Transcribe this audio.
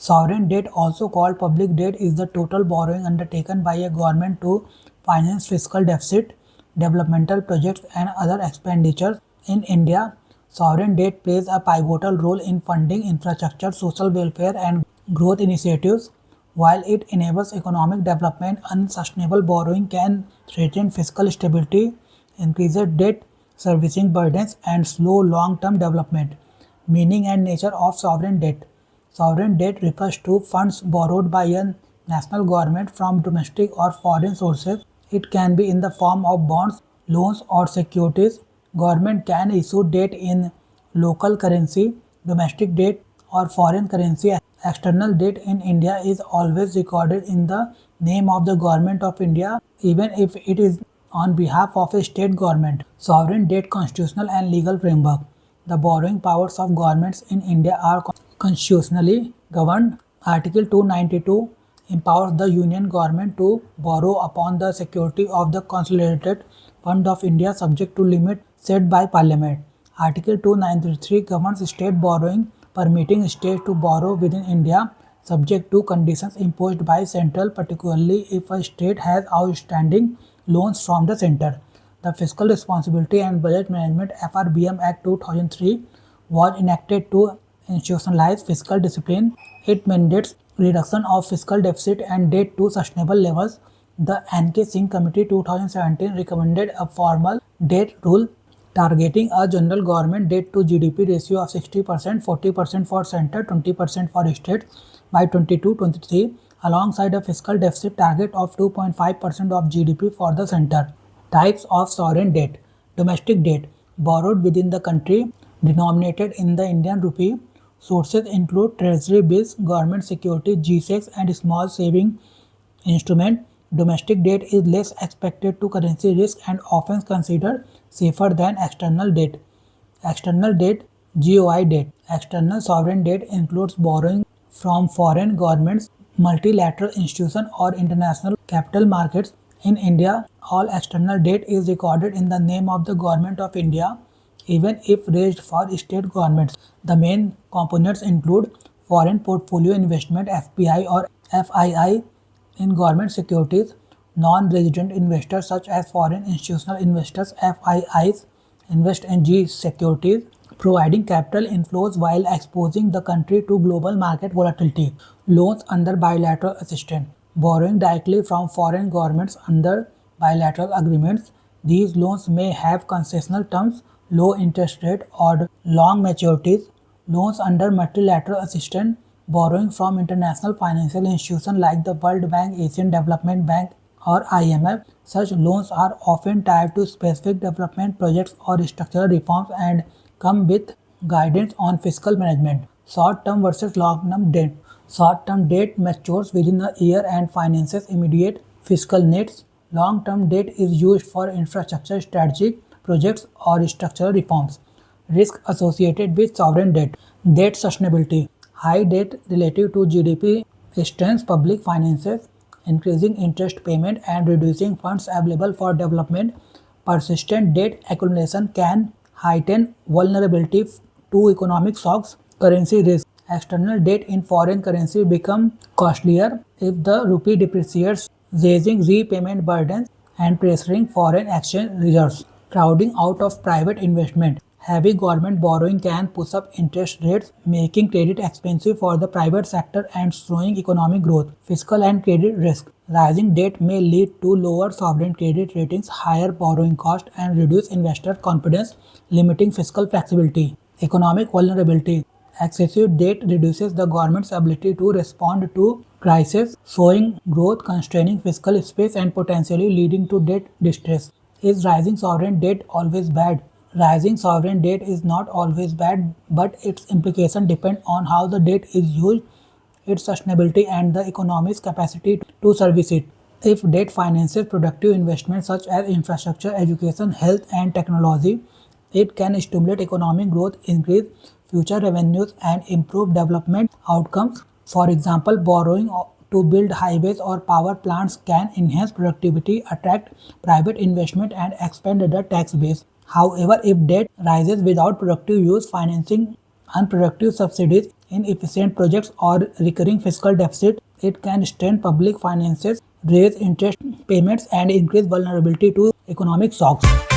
Sovereign debt, also called public debt, is the total borrowing undertaken by a government to finance fiscal deficit, developmental projects, and other expenditures. In India, sovereign debt plays a pivotal role in funding infrastructure, social welfare, and growth initiatives. While it enables economic development, unsustainable borrowing can threaten fiscal stability, increase debt servicing burdens, and slow long term development. Meaning and nature of sovereign debt. Sovereign debt refers to funds borrowed by a national government from domestic or foreign sources. It can be in the form of bonds, loans, or securities. Government can issue debt in local currency, domestic debt, or foreign currency. External debt in India is always recorded in the name of the Government of India, even if it is on behalf of a state government. Sovereign debt constitutional and legal framework. The borrowing powers of governments in India are constitutionally governed. Article 292 empowers the Union government to borrow upon the security of the Consolidated Fund of India subject to limit set by Parliament. Article 293 governs state borrowing, permitting states to borrow within India subject to conditions imposed by central, particularly if a state has outstanding loans from the center. The Fiscal Responsibility and Budget Management (FRBM) Act 2003 was enacted to institutionalize fiscal discipline. It mandates reduction of fiscal deficit and debt to sustainable levels. The N.K. Singh Committee 2017 recommended a formal debt rule targeting a general government debt to GDP ratio of 60%, 40% for center, 20% for states by 22-23, alongside a fiscal deficit target of 2.5% of GDP for the center. Types of sovereign debt. Domestic debt, borrowed within the country, denominated in the Indian rupee. Sources include treasury bills, government security, G-Secs, and small saving instrument. Domestic debt is less expected to currency risk and often considered safer than external debt. External debt, GOI debt. External sovereign debt includes borrowing from foreign governments, multilateral institutions, or international capital markets. In India, all external debt is recorded in the name of the Government of India, even if raised for state governments. The main components include foreign portfolio investment (FPI) or FII in government securities, non-resident investors such as foreign institutional investors (FIIs) invest in G securities, providing capital inflows while exposing the country to global market volatility. Loans under bilateral assistance, borrowing directly from foreign governments under bilateral agreements. These loans may have concessional terms, low interest rate, or long maturities. Loans under multilateral assistance, borrowing from international financial institutions like the World Bank, Asian Development Bank, or IMF. Such loans are often tied to specific development projects or structural reforms and come with guidance on fiscal management. Short-term versus long-term debt. Short-term debt matures within a year and finances immediate fiscal needs. Long-term debt is used for infrastructure strategic projects or structural reforms. Risk associated with sovereign debt. Debt sustainability. High debt relative to GDP strains public finances, increasing interest payment and reducing funds available for development. Persistent debt accumulation can heighten vulnerability to economic shocks. Currency risk. External debt in foreign currency become costlier if the rupee depreciates, raising repayment burdens and pressuring foreign exchange reserves. Crowding out of private investment. Heavy government borrowing can push up interest rates, making credit expensive for the private sector and slowing economic growth. Fiscal and credit risk. Rising debt may lead to lower sovereign credit ratings, higher borrowing costs, and reduced investor confidence, limiting fiscal flexibility. Economic vulnerability. Excessive debt reduces the government's ability to respond to crises, slowing growth, constraining fiscal space, and potentially leading to debt distress. Is rising sovereign debt always bad? Rising sovereign debt is not always bad, but its implications depend on how the debt is used, its sustainability, and the economy's capacity to service it. If debt finances productive investments such as infrastructure, education, health, and technology, it can stimulate economic growth, increase future revenues, and improve development outcomes. For example, borrowing to build highways or power plants can enhance productivity, attract private investment, and expand the tax base. However, if debt rises without productive use, financing unproductive subsidies, inefficient projects or recurring fiscal deficit. It can strain public finances, raise interest payments, and increase vulnerability to economic shocks.